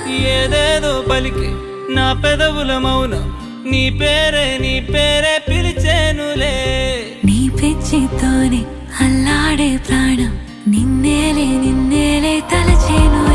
ఏదేదో పలికి నా పెదవుల మౌనం నీ పేరే పిలిచేనులే. నీ పిచ్చితోనే అల్లాడే ప్రాణం నిన్నేలే తలచేను.